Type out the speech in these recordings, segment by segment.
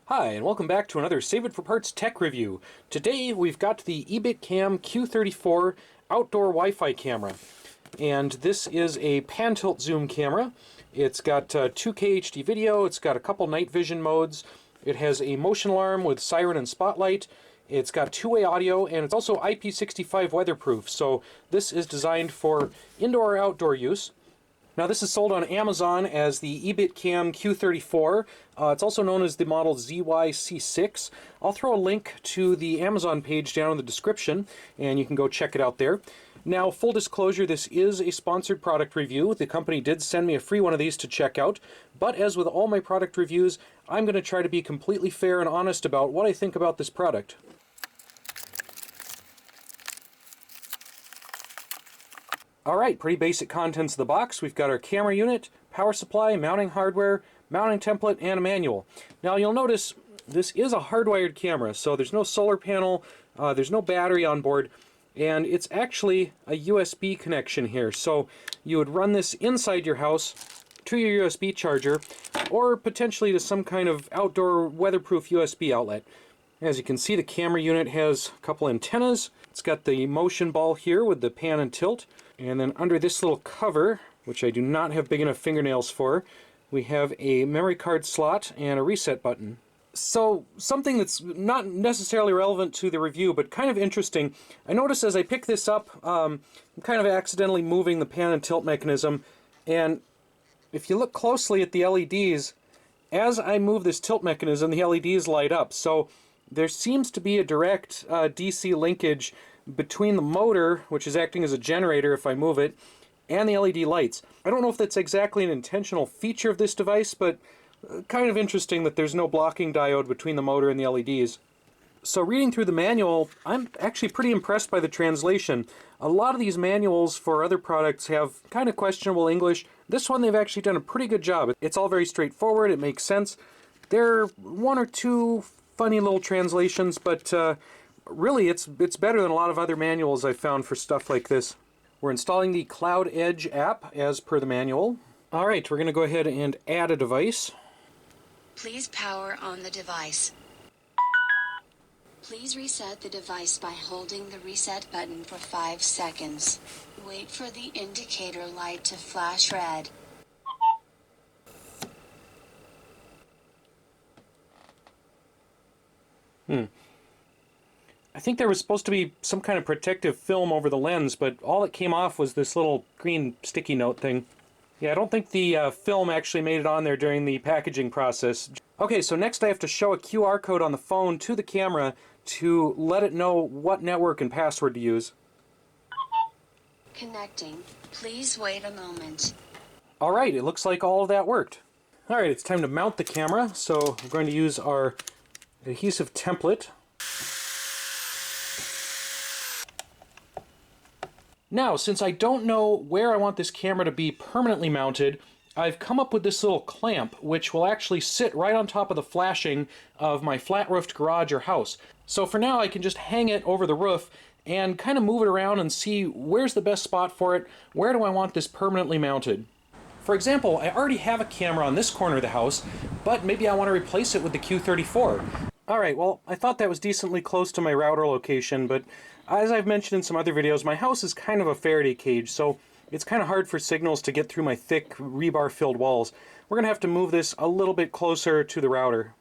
Hi, and welcome back to another Save It for Parts tech review. Today we've got the Ebitcam Q34 Outdoor Wi-Fi camera. And this is a pan-tilt zoom camera. It's got 2K HD video, it's got a couple night vision modes, it has a motion alarm with Siren and spotlight, it's got two-way audio, and it's also IP65 weatherproof. So this is designed for indoor or outdoor use. Now this is sold on Amazon as the Ebitcam Q34. It's also known as the model ZYC6. I'll throw a link to the Amazon page down in the description, and you can go check it out there. Now, full disclosure, this is a sponsored product review. The company did send me a free one of these to check out, but as with all my product reviews, I'm going to try to be completely fair and honest about what I think about this product. Alright, pretty basic contents of the box. We've got our camera unit, power supply, mounting hardware, mounting template, and a manual. Now you'll notice this is a hardwired camera, so there's no solar panel, there's no battery on board, and it's actually a USB connection here. So you would run this inside your house to your USB charger, or potentially to some kind of outdoor weatherproof USB outlet. As you can see, the camera unit has a couple antennas. It's got the motion ball here with the pan and tilt. And then under this little cover, which I do not have big enough fingernails for, we have a memory card slot and a reset button. So something that's not necessarily relevant to the review, but kind of interesting. I noticed as I pick this up, I'm kind of accidentally moving the pan and tilt mechanism. And if you look closely at the LEDs, as I move this tilt mechanism, the LEDs light up. So there seems to be a direct DC linkage between the motor, which is acting as a generator if I move it, and the LED lights. I don't know if that's exactly an intentional feature of this device, but kind of interesting that there's no blocking diode between the motor and the LEDs. So reading through the manual, I'm actually pretty impressed by the translation. A lot of these manuals for other products have kind of questionable English. This one they've actually done a pretty good job. It's all very straightforward, it makes sense. There are one or two funny little translations, but really, it's better than a lot of other manuals I've found for stuff like this. We're installing the Cloud Edge app as per the manual. Alright, we're going to go ahead and add a device. Please power on the device. Please reset the device by holding the reset button for 5 seconds. Wait for the indicator light to flash red. I think there was supposed to be some kind of protective film over the lens, but all that came off was this little green sticky note thing. Yeah, I don't think the film actually made it on there during the packaging process. Okay, so next I have to show a QR code on the phone to the camera to let it know what network and password to use. Connecting. Please wait a moment. Alright, it looks like all of that worked. Alright, it's time to mount the camera, so we're going to use our adhesive template. Now, since I don't know where I want this camera to be permanently mounted, I've come up with this little clamp which will actually sit right on top of the flashing of my flat-roofed garage or house. So for now I can just hang it over the roof and kind of move it around and see where's the best spot for it, where do I want this permanently mounted. For example, I already have a camera on this corner of the house, but maybe I want to replace it with the Q34. Alright, well, I thought that was decently close to my router location, but as I've mentioned in some other videos, my house is kind of a Faraday cage, so it's kind of hard for signals to get through my thick, rebar-filled walls. We're going to have to move this a little bit closer to the router.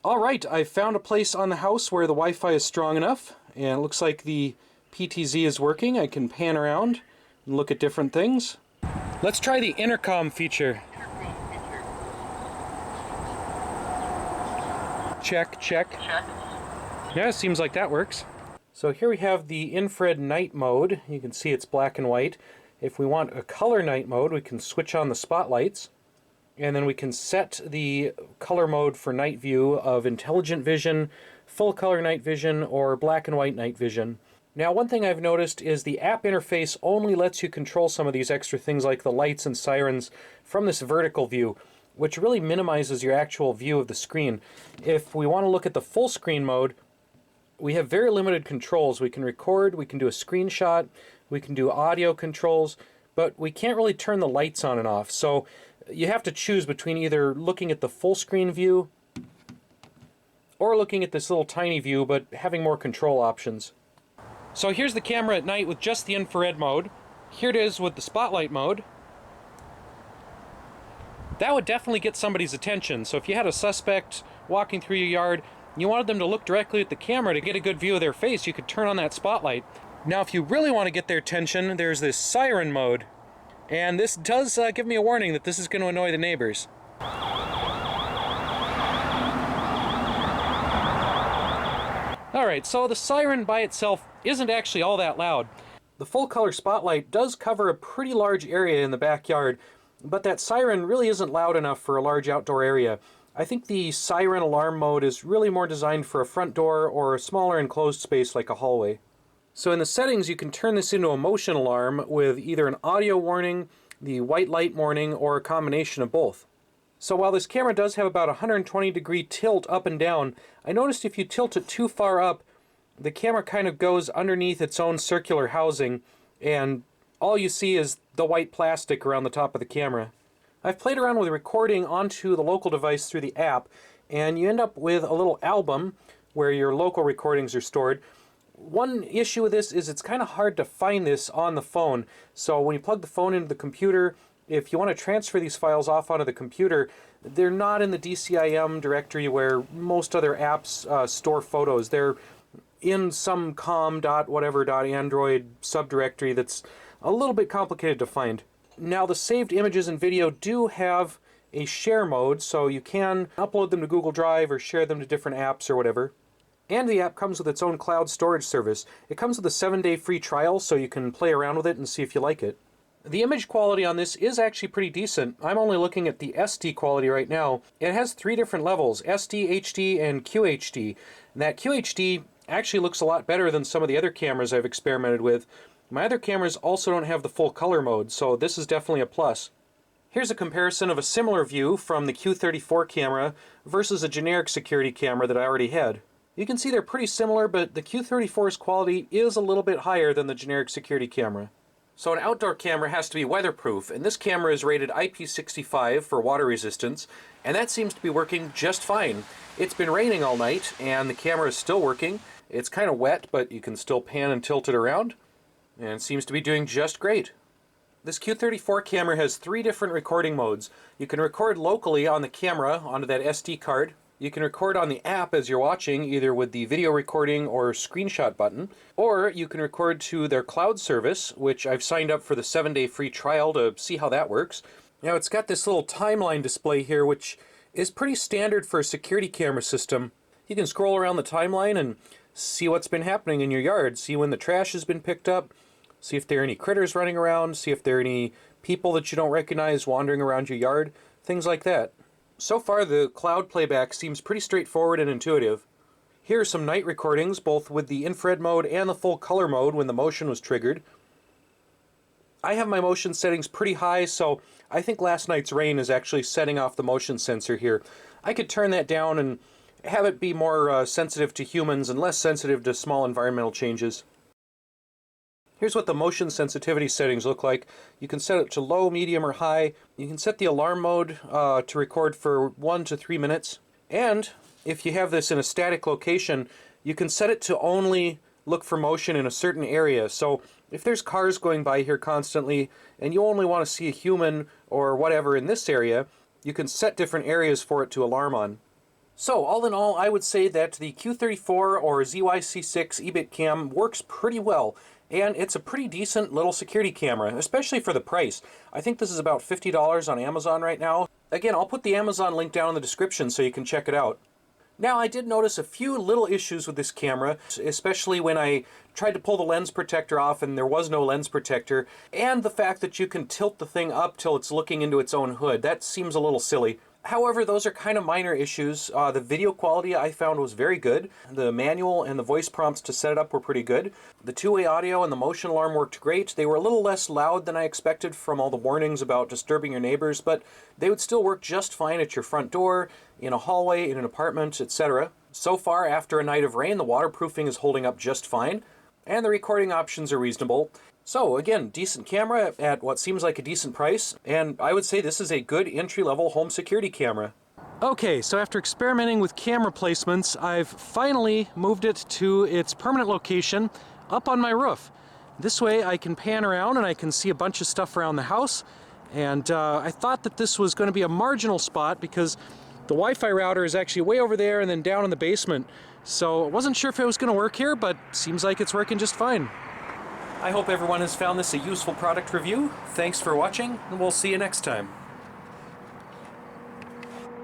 Alright, I've found a place on the house where the Wi-Fi is strong enough, and it looks like the PTZ is working. I can pan around and look at different things. Let's try the intercom feature. Check, check. Yeah, seems like that works. So here we have the infrared night mode. You can see it's black and white. If we want a color night mode, we can switch on the spotlights. And then we can set the color mode for night view of intelligent vision, full color night vision, or black and white night vision. Now, one thing I've noticed is the app interface only lets you control some of these extra things like the lights and sirens from this vertical view, which really minimizes your actual view of the screen. If we want to look at the full screen mode, we have very limited controls. We can record, we can do a screenshot, we can do audio controls, but we can't really turn the lights on and off. So you have to choose between either looking at the full screen view or looking at this little tiny view, but having more control options. So here's the camera at night with just the infrared mode. Here it is with the spotlight mode. That would definitely get somebody's attention. So if you had a suspect walking through your yard, and you wanted them to look directly at the camera to get a good view of their face, you could turn on that spotlight. Now if you really want to get their attention, there's this siren mode. And this does give me a warning that this is going to annoy the neighbors. Alright, so the siren by itself isn't actually all that loud. The full color spotlight does cover a pretty large area in the backyard, but that siren really isn't loud enough for a large outdoor area. I think the siren alarm mode is really more designed for a front door or a smaller enclosed space like a hallway. So in the settings you can turn this into a motion alarm with either an audio warning, the white light warning, or a combination of both. So while this camera does have about a 120-degree tilt up and down, I noticed if you tilt it too far up, the camera kind of goes underneath its own circular housing, and all you see is the white plastic around the top of the camera. I've played around with recording onto the local device through the app, and you end up with a little album where your local recordings are stored. One issue with this is it's kind of hard to find this on the phone, so when you plug the phone into the computer, if you want to transfer these files off onto the computer, they're not in the DCIM directory where most other apps store photos. They're in some com.whatever.android subdirectory that's a little bit complicated to find. Now the saved images and video do have a share mode, so you can upload them to Google Drive or share them to different apps or whatever. And the app comes with its own cloud storage service. It comes with a 7-day free trial, so you can play around with it and see if you like it. The image quality on this is actually pretty decent. I'm only looking at the SD quality right now. It has 3 different levels, SD, HD, and QHD. And that QHD actually looks a lot better than some of the other cameras I've experimented with. My other cameras also don't have the full color mode, so this is definitely a plus. Here's a comparison of a similar view from the Q34 camera versus a generic security camera that I already had. You can see they're pretty similar, but the Q34's quality is a little bit higher than the generic security camera. So an outdoor camera has to be weatherproof, and this camera is rated IP65 for water resistance, and that seems to be working just fine. It's been raining all night, and the camera is still working. It's kind of wet, but you can still pan and tilt it around, and it seems to be doing just great. This Q34 camera has 3 different recording modes. You can record locally on the camera onto that SD card. You can record on the app as you're watching, either with the video recording or screenshot button, or you can record to their cloud service, which I've signed up for the 7-day free trial to see how that works. Now it's got this little timeline display here, which is pretty standard for a security camera system. You can scroll around the timeline and see what's been happening in your yard, see when the trash has been picked up, see if there are any critters running around, see if there are any people that you don't recognize wandering around your yard, things like that. So far, the cloud playback seems pretty straightforward and intuitive. Here are some night recordings, both with the infrared mode and the full color mode when the motion was triggered. I have my motion settings pretty high, so I think last night's rain is actually setting off the motion sensor here. I could turn that down and have it be more sensitive to humans and less sensitive to small environmental changes. Here's what the motion sensitivity settings look like. You can set it to low, medium, or high. You can set the alarm mode to record for 1 to 3 minutes. And if you have this in a static location, you can set it to only look for motion in a certain area. So if there's cars going by here constantly and you only want to see a human or whatever in this area, you can set different areas for it to alarm on. So all in all, I would say that the Q34 or ZYC6 Ebitcam works pretty well. And it's a pretty decent little security camera, especially for the price. I think this is about $50 on Amazon right now. Again, I'll put the Amazon link down in the description so you can check it out. Now, I did notice a few little issues with this camera, especially when I tried to pull the lens protector off and there was no lens protector, and the fact that you can tilt the thing up till it's looking into its own hood. That seems a little silly. However, those are kind of minor issues. The video quality I found was very good. The manual and the voice prompts to set it up were pretty good. The two-way audio and the motion alarm worked great. They were a little less loud than I expected from all the warnings about disturbing your neighbors, but they would still work just fine at your front door, in a hallway, in an apartment, etc. So far, after a night of rain, the waterproofing is holding up just fine, and the recording options are reasonable. So again, decent camera at what seems like a decent price, and I would say this is a good entry-level home security camera. Okay, so after experimenting with camera placements, I've finally moved it to its permanent location up on my roof. This way I can pan around and I can see a bunch of stuff around the house, and I thought that this was going to be a marginal spot because the Wi-Fi router is actually way over there and then down in the basement. So I wasn't sure if it was going to work here, but seems like it's working just fine. I hope everyone has found this a useful product review. Thanks for watching, and we'll see you next time.